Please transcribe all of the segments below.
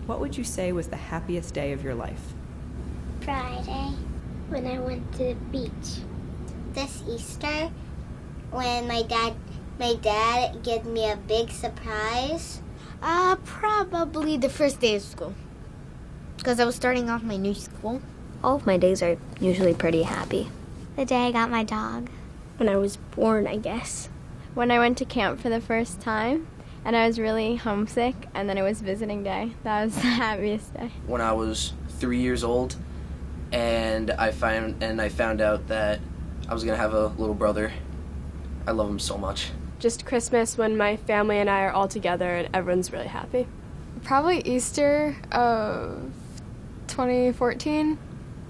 what would you say was the happiest day of your life? Friday, when I went to the beach. This Easter, when my dad gave me a big surprise. Probably the first day of school, because I was starting off my new school. All of my days are usually pretty happy. The day I got my dog. When I was born, I guess. When I went to camp for the first time, and I was really homesick, and then it was visiting day. That was the happiest day. When I was 3 years old, and I found out that I was gonna have a little brother. I love him so much. Just Christmas, when my family and I are all together and everyone's really happy. Probably Easter of 2014.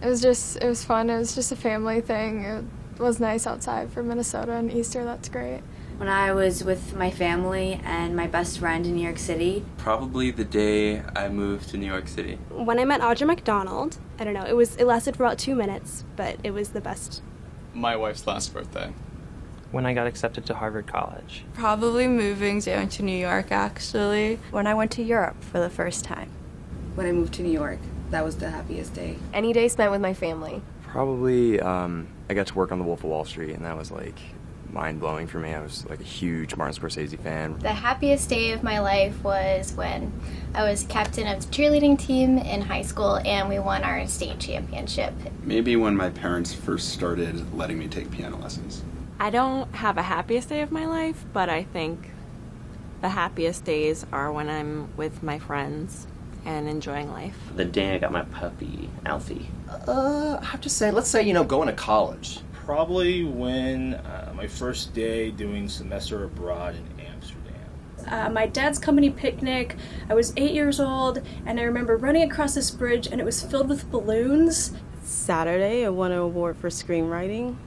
It was fun. It was just a family thing. It was nice outside for Minnesota, and Easter, that's great. When I was with my family and my best friend in New York City. Probably the day I moved to New York City. When I met Audra McDonald, I don't know, it lasted for about 2 minutes, but it was the best. My wife's last birthday. When I got accepted to Harvard College. Probably moving down to New York, actually. When I went to Europe for the first time. When I moved to New York, that was the happiest day. Any day spent with my family. Probably, I got to work on The Wolf of Wall Street, and that was like mind-blowing for me. I was like a huge Martin Scorsese fan. The happiest day of my life was when I was captain of the cheerleading team in high school and we won our state championship. Maybe when my parents first started letting me take piano lessons. I don't have a happiest day of my life, but I think the happiest days are when I'm with my friends and enjoying life. The day I got my puppy, Alfie. I have to say, let's say, going to college. Probably when my first day doing semester abroad in Amsterdam. My dad's company picnic. I was 8 years old, and I remember running across this bridge, and it was filled with balloons. Saturday, I won an award for screenwriting.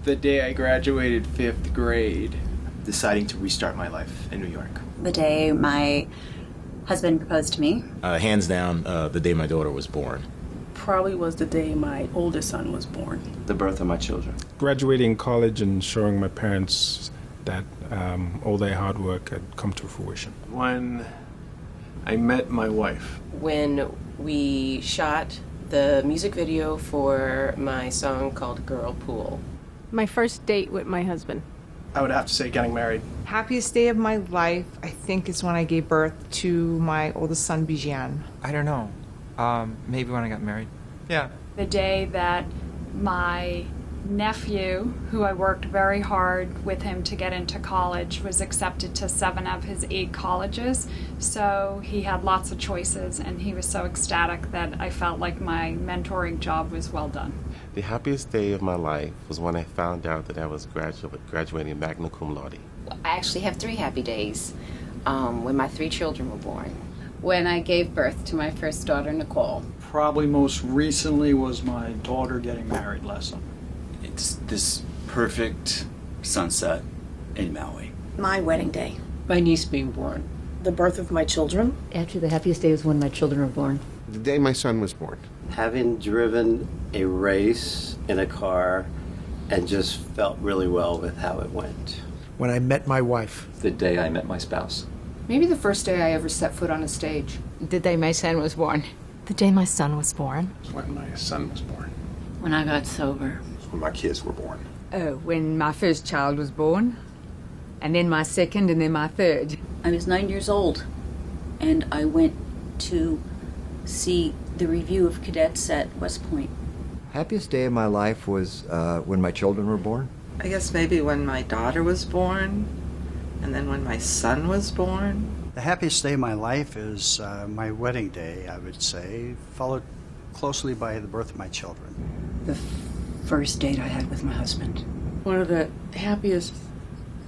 The day I graduated 5th grade. Deciding to restart my life in New York. The day my husband proposed to me. Hands down, the day my daughter was born. Probably was the day my oldest son was born. The birth of my children. Graduating college and showing my parents that all their hard work had come to fruition. When I met my wife. When we shot the music video for my song called Girl Pool. My first date with my husband. I would have to say getting married. Happiest day of my life, I think, is when I gave birth to my oldest son, Bijan. I don't know. Maybe when I got married. Yeah. The day that my nephew, who I worked very hard with him to get into college, was accepted to 7 of his 8 colleges. So he had lots of choices, and he was so ecstatic that I felt like my mentoring job was well done. The happiest day of my life was when I found out that I was graduating magna cum laude. I actually have 3 happy days. When my 3 children were born. When I gave birth to my first daughter, Nicole. Probably most recently was my daughter getting married last summer. It's this perfect sunset in Maui. My wedding day. My niece being born. The birth of my children. Actually, the happiest day was when my children were born. The day my son was born. Having driven a race in a car and just felt really well with how it went. When I met my wife. The day I met my spouse. Maybe the first day I ever set foot on a stage. The day my son was born. The day my son was born. When my son was born. When I got sober. When my kids were born. Oh, when my first child was born. And then my second, and then my third. I was 9 years old, and I went to see the review of cadets at West Point. Happiest day of my life was when my children were born. I guess maybe when my daughter was born, and then when my son was born. The happiest day of my life is my wedding day, I would say, followed closely by the birth of my children. The first date I had with my husband. One of the happiest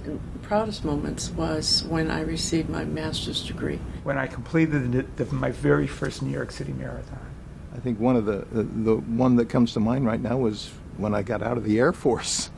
and proudest moments was when I received my master's degree. When I completed my very first New York City marathon. I think one of the one that comes to mind right now was when I got out of the Air Force.